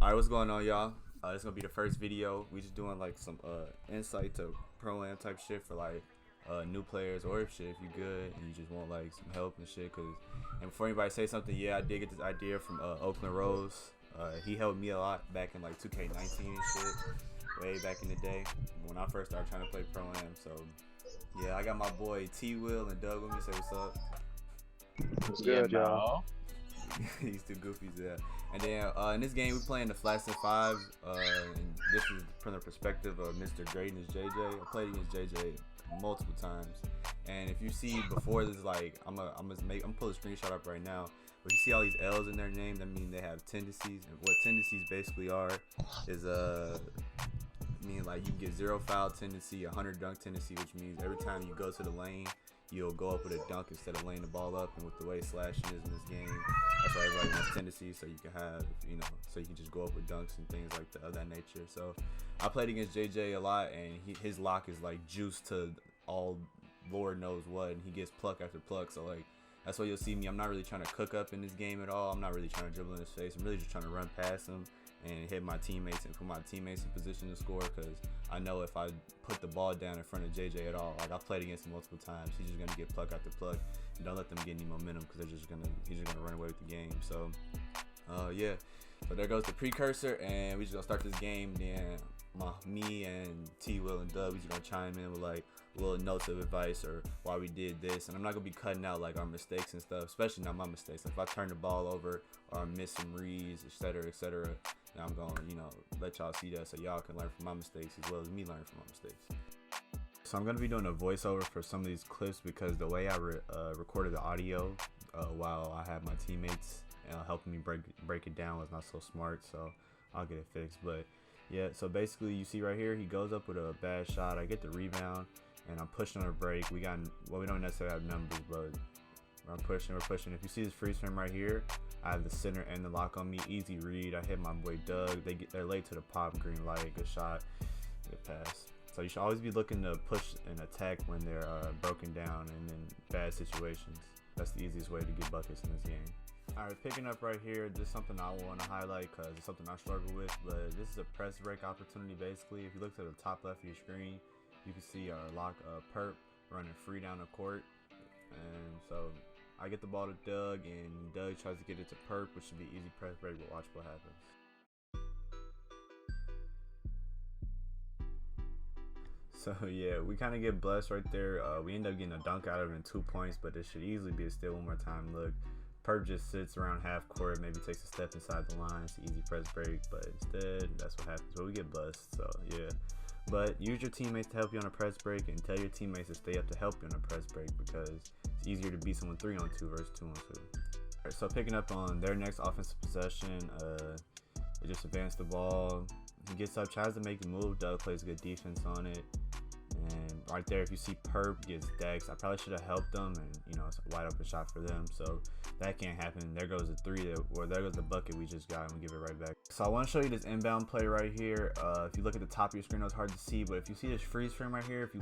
Alright, what's going on, y'all? This is gonna be the first video. We just doing like some insight to pro-am type shit for like new players, or if you good and you just want like some help and shit. And before anybody say something, yeah, I did get this idea from Oakland Rose. He helped me a lot back in like 2K19 and shit, way back in the day when I first started trying to play pro-am. So yeah, I got my boy T Will and Doug with me. Say what's up. What's good, y'all? He's too goofy to that. And then in this game, we're playing the Flatson 5. And this is from the perspective of Mr. Greatness JJ. I played against JJ multiple times. And if you see before this, like I'm pull a screenshot up right now. But you see all these L's in their name, that means they have tendencies. And what tendencies basically are is mean like you can get 0 foul tendency, 100 dunk tendency, which means every time you go to the lane, you'll go up with a dunk instead of laying the ball up. And with the way slashing is in this game, that's why everybody wants tendencies, so you can have, so you can just go up with dunks and things like of that nature. So I played against JJ a lot, and his lock is like juiced to all Lord knows what, and he gets pluck after pluck. So like that's why you'll see me. I'm not really trying to cook up in this game at all. I'm not really trying to dribble in his face. I'm really just trying to run past him and hit my teammates and put my teammates in position to score, because I know if I put the ball down in front of JJ at all, like I've played against him multiple times, he's just gonna get pluck after pluck, and don't let them get any momentum, because he's just gonna run away with the game. So yeah, so there goes the precursor, and we just gonna start this game. Then me and T Will and Dub, we just gonna chime in with like little notes of advice or why we did this. And I'm not gonna be cutting out like our mistakes and stuff, especially not my mistakes. Like if I turn the ball over or I miss some reads, etc., and I'm gonna let y'all see that, so y'all can learn from my mistakes as well as me learn from my mistakes. So I'm gonna be doing a voiceover for some of these clips, because the way I recorded the audio while I had my teammates helping me break it down was not so smart, so I'll get it fixed. But yeah, so basically you see right here, he goes up with a bad shot, I get the rebound, and I'm pushing on a break. We don't necessarily have numbers, but we're pushing. If you see this freeze frame right here, I have the center and the lock on me. Easy read. I hit my boy Doug. They're late to the pop. Green light. Good shot. Good pass. So you should always be looking to push and attack when they're broken down and in bad situations. That's the easiest way to get buckets in this game. Alright, picking up right here, this is something I want to highlight because it's something I struggle with, but this is a press break opportunity basically. If you look to the top left of your screen, you can see our lock perp running free down the court. And so I get the ball to Doug, and Doug tries to get it to perp, which should be easy press break, but watch what happens. So yeah, we kind of get blessed right there. We end up getting a dunk out of it in 2 points, but it should easily be a steal one more time. Look, perp just sits around half court, maybe takes a step inside the line. It's an easy press break, but instead that's what happens. But we get blessed, so yeah. But use your teammates to help you on a press break, and tell your teammates to stay up to help you on a press break, because it's easier to beat someone 3-on-2 versus 2-on-2. Alright, so picking up on their next offensive possession, they just advance the ball. He gets up, tries to make the move. Doug plays good defense on it. And right there, if you see perp gets Dex, I probably should have helped them, and it's a wide open shot for them, so that can't happen. There goes the three, or there goes the bucket we just got, and we give it right back. So I want to show you this inbound play right here. If you look at the top of your screen, it's hard to see, but if you see this freeze frame right here, if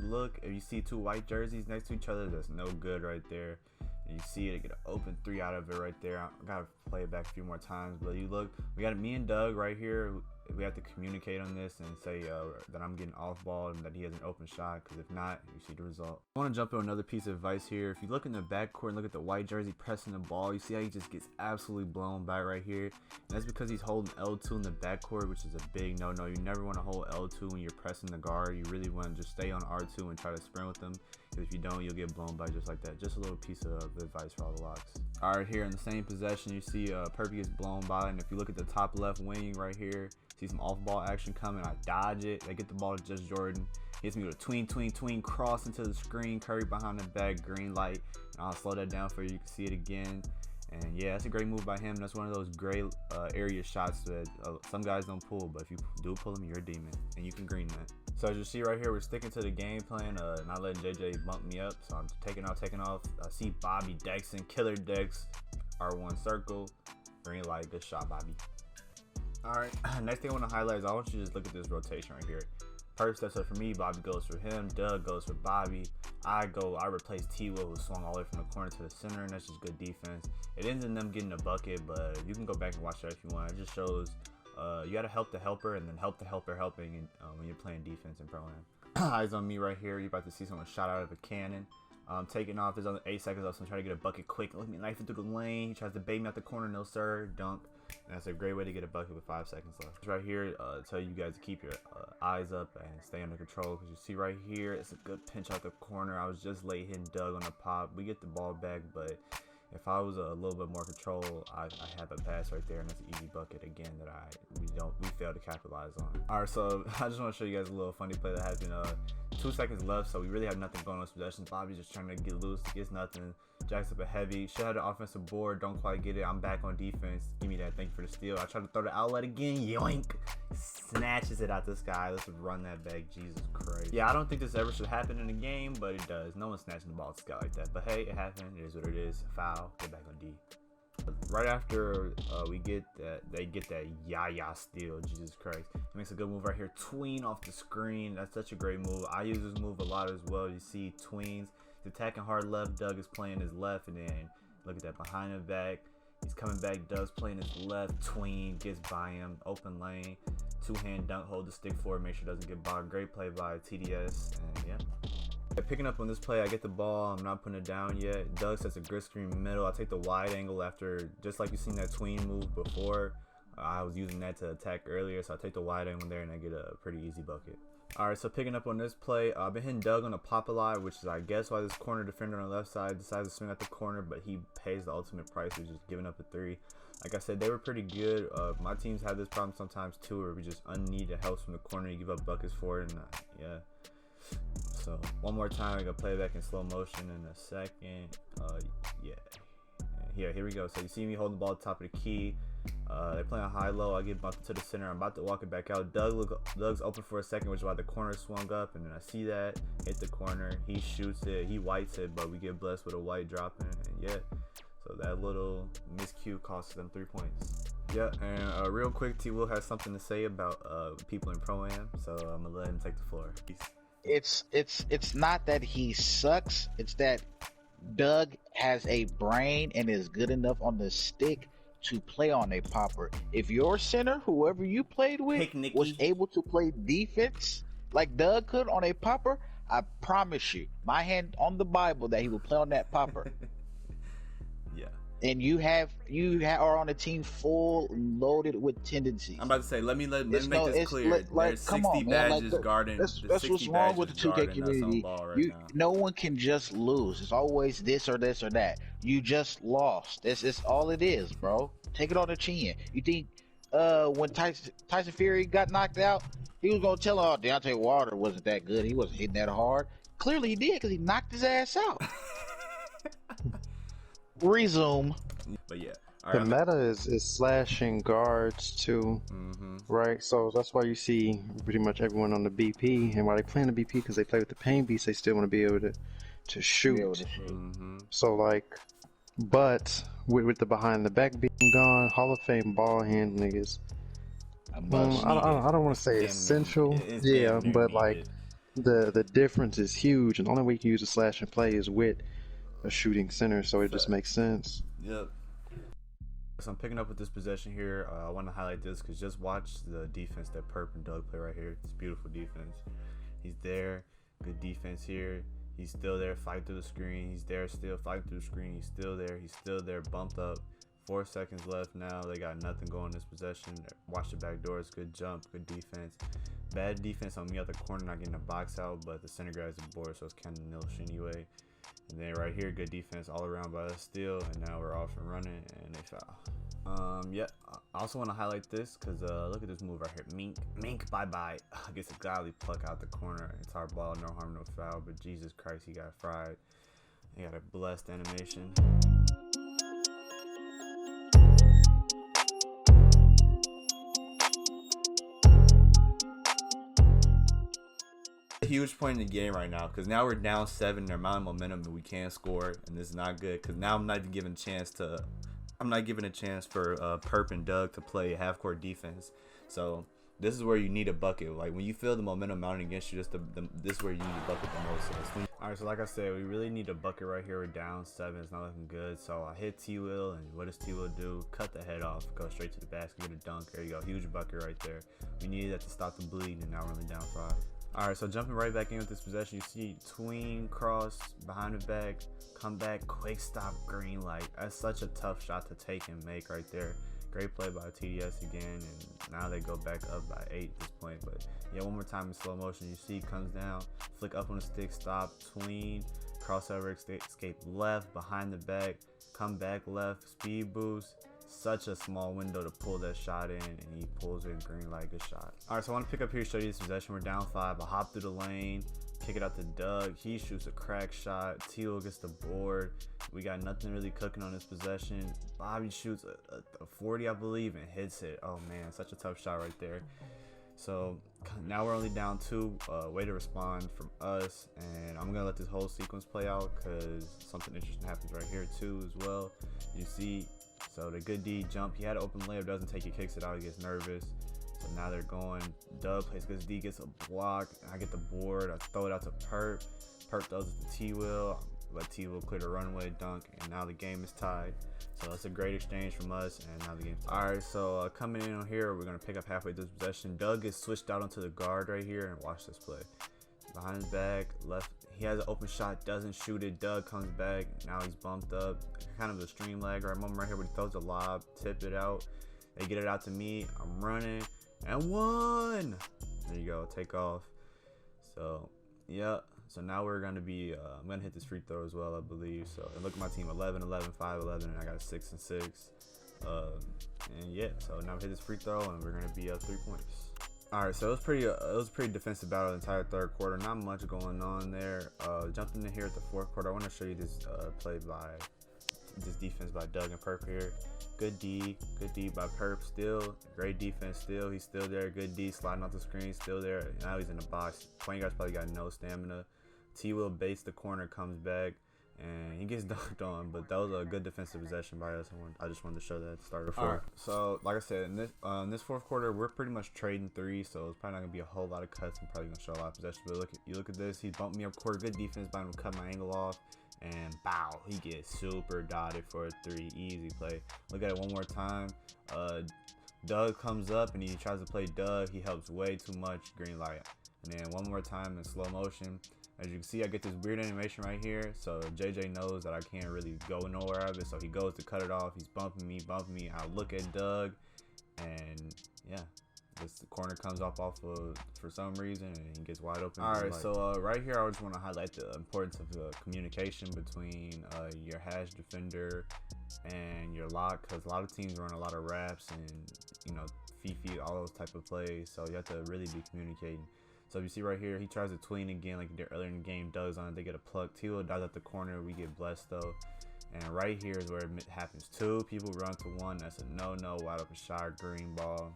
you see two white jerseys next to each other, that's no good right there. And you see it, get an open three out of it right there. I gotta play it back a few more times, but you look, we got me and Doug right here. We have to communicate on this and say that I'm getting off ball and that he has an open shot, because if not, you see the result. I want to jump on another piece of advice here. If you look in the backcourt and look at the white jersey pressing the ball, you see how he just gets absolutely blown back right here. And that's because he's holding L2 in the backcourt, which is a big no-no. You never want to hold L2 when you're pressing the guard. You really want to just stay on R2 and try to sprint with them, because if you don't, you'll get blown by just like that. Just a little piece of advice for all the locks. All right, here in the same possession, you see Perpy gets blown by, and if you look at the top left wing right here, see some off-ball action coming. I dodge it. They get the ball to Just Jordan. He hits me with a tween cross into the screen. Curry behind the back, green light. And I'll slow that down for you. You can see it again. And yeah, that's a great move by him. That's one of those great area shots that some guys don't pull, but if you do pull them, you're a demon, and you can green that. So as you see right here, we're sticking to the game plan, not letting JJ bump me up. So I'm taking off. I see Bobby Dexon, killer Dex, R1 circle, green light, good shot, Bobby. Alright, next thing I want to highlight is I want you to just look at this rotation right here. Perp steps up for me, Bobby goes for him, Doug goes for Bobby. I replace T Will, who swung all the way from the corner to the center, and that's just good defense. It ends in them getting a bucket, but you can go back and watch that if you want. It just shows you gotta help the helper and then help the helper helping and, when you're playing defense in Pro-Am. Eyes on me right here. You're about to see someone shot out of a cannon. Taking off. There's only 8 seconds left, so I'm trying to get a bucket quick. Look at me knifing through the lane. He tries to bait me out the corner. No, sir. Dunk. And that's a great way to get a bucket with 5 seconds left. Right here, tell you guys to keep your eyes up and stay under control. Because you see right here, it's a good pinch out the corner. I was just late hitting Doug on the pop. We get the ball back, but if I was a little bit more control, I have a pass right there, and that's an easy bucket again that we failed to capitalize on. All right, so I just want to show you guys a little funny play that happened. 2 seconds left, so we really have nothing going on with possessions. Bobby's just trying to get loose, gets nothing. Jacks up a heavy. Should have the offensive board. Don't quite get it. I'm back on defense. Give me that. Thank you for the steal. I try to throw the outlet again. Yoink. Snatches it out the sky. Let's run that back. Jesus Christ. Yeah, I don't think this ever should happen in a game, but it does. No one's snatching the ball out the sky like that. But hey, it happened. It is what it is. Foul. Get back on D. Right after we get that, they get that Yaya steal. Jesus Christ. He makes a good move right here. Tween off the screen. That's such a great move. I use this move a lot as well. You see Tweens. He's attacking hard left. Doug is playing his left, and then look at that behind him back. He's coming back. Doug's playing his left. Tween gets by him. Open lane. 2-hand dunk. Hold the stick forward. Make sure it doesn't get bogged. Great play by TDS. And yeah. Picking up on this play, I get the ball. I'm not putting it down yet. Doug sets a grid screen middle. I take the wide angle after, just like you seen that tween move before. I was using that to attack earlier, so I take the wide angle there and I get a pretty easy bucket. Alright, so picking up on this play, I've been hitting Doug on a pop a lot, which is I guess why this corner defender on the left side decides to swing at the corner, but he pays the ultimate price, which is giving up a 3. Like I said, they were pretty good. My teams have this problem sometimes too, where we just unneeded help from the corner. You give up buckets for it, and yeah. So one more time, I gotta play back in slow motion in a second. Yeah. Here we go. So you see me holding the ball at the top of the key. They're playing high-low. I get bumped to the center. I'm about to walk it back out. Doug's open for a second, which is why the corner swung up, and then I see that hit the corner. He shoots it. He whites it, but we get blessed with a white dropping, and yeah. So that little miscue costs them 3 points. Yeah, and real quick, T Will has something to say about people in Pro-Am, so I'm gonna let him take the floor. Peace. It's not that he sucks. It's that Doug has a brain and is good enough on the stick to play on a popper. If your center, whoever you played with, was able to play defense like Doug could on a popper, I promise you, my hand on the Bible, that he will play on that popper. Yeah. And you are on a team full loaded with tendencies. I'm about to say, let me make this clear. There's 60 badges guarding. That's what's wrong with the 2K community. No one can just lose. It's always this or this or that. You just lost. That's all it is, bro. Take it on the chin. You think when Tyson Fury got knocked out, he was gonna tell her, Deontay Wilder wasn't that good. He wasn't hitting that hard. Clearly he did, because he knocked his ass out. Resume. But yeah, the meta is slashing guards too, right? So that's why you see pretty much everyone on the BP, and while they play on the BP, because they play with the pain beast, they still want to be able to shoot. So like, but with the behind the back being gone, Hall of Fame ball handling is, I don't want to say essential, but like the difference is huge, and the only way you can use a slash and play is with a shooting center, so it just makes sense. Yep. So I'm picking up with this possession here. I want to highlight this because just watch the defense that Perp and Doug play right here. It's beautiful defense. He's there. Good defense here. He's still there. Fight through the screen. He's there still. Fight through the screen. He's still there. He's still there. Bumped up. 4 seconds left now. They got nothing going this possession. Watch the back doors. Good jump. Good defense. Bad defense on me out the corner. Not getting the box out, but the center grabs the board, so it's kind of nillish anyway. And then right here, good defense all around by us still, and now we're off and running, and they foul. Yeah, I also want to highlight this because look at this move right here. Mink, bye-bye. Gets a godly pluck out the corner. It's our ball, no harm, no foul, but Jesus Christ, he got fried. He got a blessed animation. Huge point in the game right now, because now we're down 7. They're mounting momentum and we can't score, and this is not good because now I'm not even giving a chance for Perp and Doug to play half court defense. So this is where you need a bucket. Like when you feel the momentum mounting against you, this is where you need a bucket the most. So all right, so like I said, we really need a bucket right here. We're down 7. It's not looking good. So I hit T-Will, and what does T-Will do? Cut the head off, go straight to the basket, get a dunk. There you go, huge bucket right there. We needed that to stop the bleeding, and now we're only down 5. All right, so jumping right back in with this possession, you see tween, cross, behind the back, come back, quick stop, green light. That's such a tough shot to take and make right there. Great play by TDS again, and now they go back up by 8 at this point. But yeah, one more time in slow motion, you see comes down, flick up on the stick, stop, tween, crossover, escape left, behind the back, come back left, speed boost. Such a small window to pull that shot in, and he pulls it in, green light, good shot. All right, so I want to pick up here, show you this possession. We're down 5. I hop through the lane, kick it out to Doug. He shoots a crack shot. Teal gets the board. We got nothing really cooking on this possession. Bobby shoots a 40, I believe, and hits it. Oh man, such a tough shot right there. So now we're only down 2. Way to respond from us, and I'm gonna let this whole sequence play out because something interesting happens right here too as well. You see. So the good D jump, he had an open layup, doesn't take it, kicks it out, he gets nervous. So now they're going, Dub plays good D, gets a block, I get the board, I throw it out to Perp. Perp throws it to T-Will, let T-Will clear the runway, dunk, and now the game is tied. So that's a great exchange from us, and now the game's tied. All right, so coming in on here, we're gonna pick up halfway through this possession. Doug gets switched out onto the guard right here, and watch this play. Behind his back, left, he has an open shot, doesn't shoot it. Doug comes back, now he's bumped up. Kind of a stream lag right moment right here where he throws a lob, tip it out. They get it out to me, I'm running, and 1! There you go, take off. So, yeah, so now we're gonna be, I'm gonna hit this free throw as well, I believe. So, and look at my team, 11, 11, 5, 11, and I got a 6 and 6. And yeah, so now we hit this free throw, and we're gonna be up 3 points. All right, so it was a pretty defensive battle the entire third quarter. Not much going on there. Jumping in here at the fourth quarter, I want to show you this this defense by Doug and Perp here. Good D by Perp still. Great defense still. He's still there. Good D sliding off the screen, still there. Now he's in the box. Point guard's probably got no stamina. T-Will baits the corner, comes back, and he gets dunked on. But that was a good defensive possession by us. I just wanted to show that at the start of the fourth. Right, so like I said, in this fourth quarter, we're pretty much trading 3, so it's probably not gonna be a whole lot of cuts. I'm probably gonna show a lot of possession. But you look at this. He bumped me up court. Good defense by him to cut my angle off. And bow, he gets super dotted for a 3, easy play. Look at it one more time. Doug comes up and he tries to play Doug. He helps way too much, green light. And then one more time in slow motion. As you can see, I get this weird animation right here. So JJ knows that I can't really go nowhere out of it. So he goes to cut it off. He's bumping me. I look at Doug, and yeah. The corner comes off of for some reason, and he gets wide open. All right, so right here, I just want to highlight the importance of communication between your hash defender and your lock, because a lot of teams run a lot of wraps and Fifi, all those type of plays. So you have to really be communicating. So you see right here, he tries to tween again like he did earlier in the game. Doug's on it, they get a pluck. Tilo dives at the corner, we get blessed though. And right here is where it happens. 2 people run to 1. That's a no, wide open shot, green ball.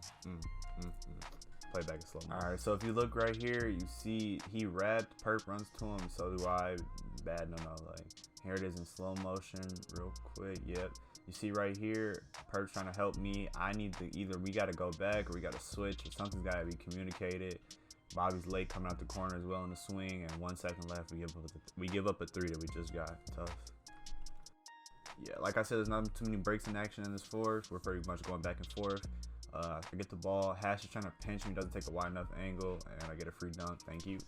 Play back in slow motion. All right, so if you look right here, you see he wrapped, Perp runs to him, so do I. Bad no. Like, here it is in slow motion, real quick. Yep. You see right here, Perp's trying to help me. I need to either we got to go back or we got to switch, or something's got to be communicated. Bobby's late coming out the corner as well in the swing, and 1 second left. We give up a 3 that we just got. Tough. Yeah, like I said, there's not too many breaks in action in this fourth. We're pretty much going back and forth. I get the ball. Hash is trying to pinch me, doesn't take a wide enough angle, and I get a free dunk. Thank you.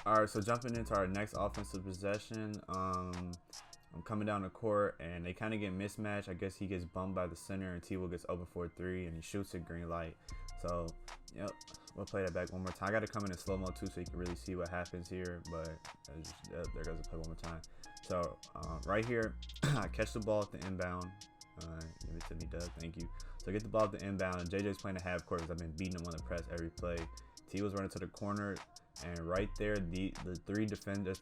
All right, so jumping into our next offensive possession, I'm coming down the court, and they kind of get mismatched. I guess he gets bumped by the center, and T-Will gets open for a 3, and he shoots it, green light. So, yep, we'll play that back one more time. I got to come in slow-mo, too, so you can really see what happens here, but there goes the play one more time. So, right here, I catch the ball at the inbound. Give it to me, Doug. Thank you. So, I get the ball at the inbound. JJ's playing the half court because I've been beating him on the press every play. T was running to the corner, and right there, the 3 defenders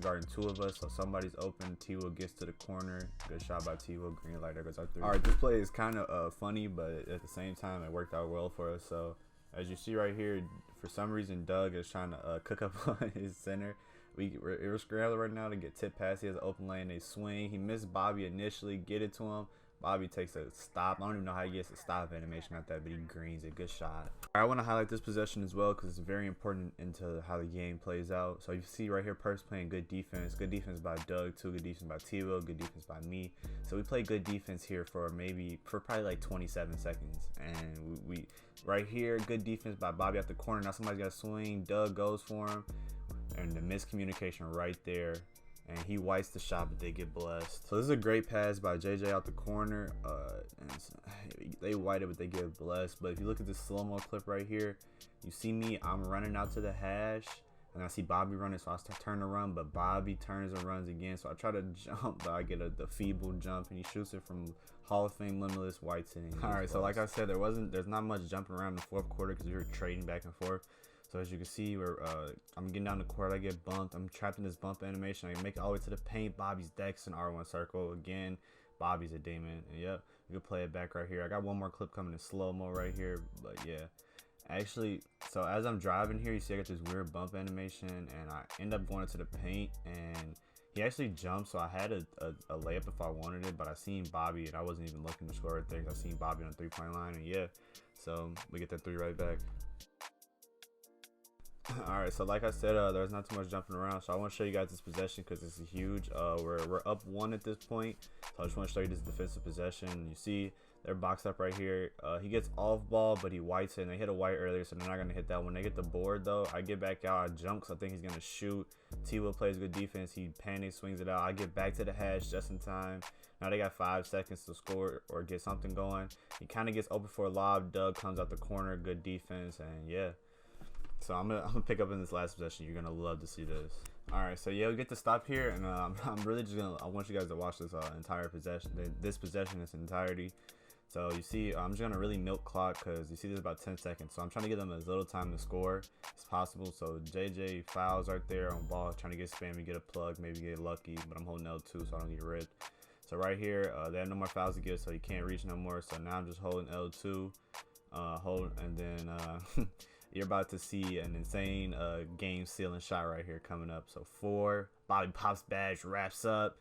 guarding 2 of us. So, somebody's open. T-Will gets to the corner. Good shot by T-Will. Green light. There goes our 3. All right, this play is kind of funny, but at the same time, it worked out well for us. So, as you see right here, for some reason, Doug is trying to cook up on his center. We're scrambling right now to get tip pass. He has an open lane. They swing. He missed Bobby initially. Get it to him. Bobby takes a stop. I don't even know how he gets a stop animation at that, but he greens it. Good shot. I want to highlight this possession as well because it's very important into how the game plays out. So you see right here, Perks playing good defense. Good defense by Doug, too. Good defense by T-Will. Good defense by me. So we play good defense here for probably like 27 seconds. And we right here, good defense by Bobby at the corner. Now somebody's got to swing. Doug goes for him. And the miscommunication right there. And he whites the shot, but they get blessed. So this is a great pass by JJ out the corner. And they white it, but they get blessed. But if you look at this slow-mo clip right here, you see me, I'm running out to the hash. And I see Bobby running, so I turn to run. But Bobby turns and runs again. So I try to jump, but I get the feeble jump. And he shoots it from Hall of Fame Limitless whites it. All right, so like I said, there's not much jumping around in the fourth quarter because we were trading back and forth. So as you can see, I'm getting down the court, I get bumped. I'm trapped in this bump animation. I make it all the way to the paint. Bobby's Dex in R1 circle. Again, Bobby's a demon. And yep, you can play it back right here. I got one more clip coming in slow-mo right here. But yeah, actually, so as I'm driving here, you see I got this weird bump animation. And I end up going into the paint. And he actually jumped, so I had a layup if I wanted it. But I seen Bobby, and I wasn't even looking to score right there. I seen Bobby on the three-point line. And yeah, so we get that three right back. Alright, so like I said, there's not too much jumping around, so I want to show you guys this possession because this is huge. We're up one at this point, so I just want to show you this defensive possession. You see they're boxed up right here. He gets off ball, but he whites it, and they hit a white earlier, so they're not going to hit that. When they get the board, though, I get back out, I jump because I think he's going to shoot. T-Will plays good defense, he panics, swings it out. I get back to the hash just in time. Now they got 5 seconds to score or get something going. He kind of gets open for a lob. Doug comes out the corner, good defense, and yeah. So I'm gonna pick up in this last possession. You're gonna love to see this. All right, so yeah, we get to stop here, and I'm really just I want you guys to watch this entire possession, this possession in its entirety. So you see, I'm just gonna really milk clock because you see there's about 10 seconds. So I'm trying to give them as little time to score as possible. So JJ fouls right there on ball, trying to get spammy, get a plug, maybe get lucky, but I'm holding L2 so I don't get ripped. So right here, they have no more fouls to give, so you can't reach no more. So now I'm just holding L2, and then. You're about to see an insane game sealing shot right here coming up. So 4, Bobby pops badge, wraps up.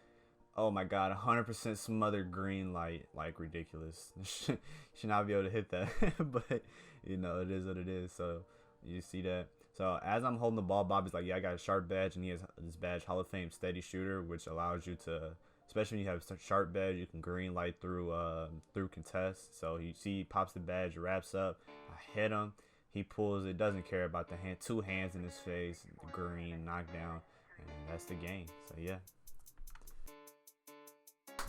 Oh my god, 100% smothered green light, like ridiculous. Should not be able to hit that, but you know it is what it is. So you see that. So as I'm holding the ball, Bobby's like, yeah, I got a sharp badge, and he has this badge, Hall of Fame steady shooter, which allows you to, especially when you have a sharp badge, you can green light through contest. So you see, he pops the badge, wraps up. I hit him. He pulls it, doesn't care about the hand. 2 hands in his face, green, knockdown, and that's the game. So yeah.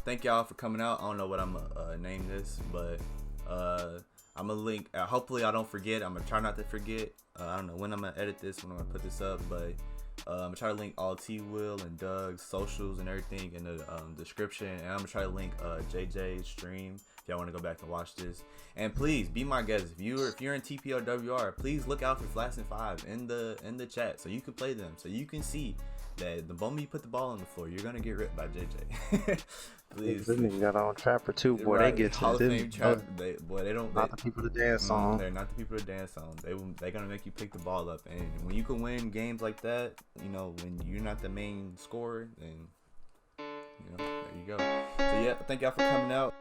Thank y'all for coming out. I don't know what I'm gonna name this, but I'm gonna link. Hopefully I don't forget. I'm gonna try not to forget. I don't know when I'm gonna edit this, when I'm gonna put this up, but I'm gonna try to link all T-Will and Doug's socials and everything in the description, and I'm gonna try to link JJ's stream if y'all want to go back and watch this. And please be my guest. If you're in TPOWR, please look out for Flatson 5 in the chat so you can play them, so you can see that the moment you put the ball on the floor, you're gonna get ripped by JJ. Please. This nigga got on Trapper too, boy. Right. They get to Hall of them. Fame trap. They don't. Not the people to dance on. They're not the people to dance on. They're gonna make you pick the ball up, and when you can win games like that, you know, when you're not the main scorer, then you know, there you go. So yeah, thank y'all for coming out.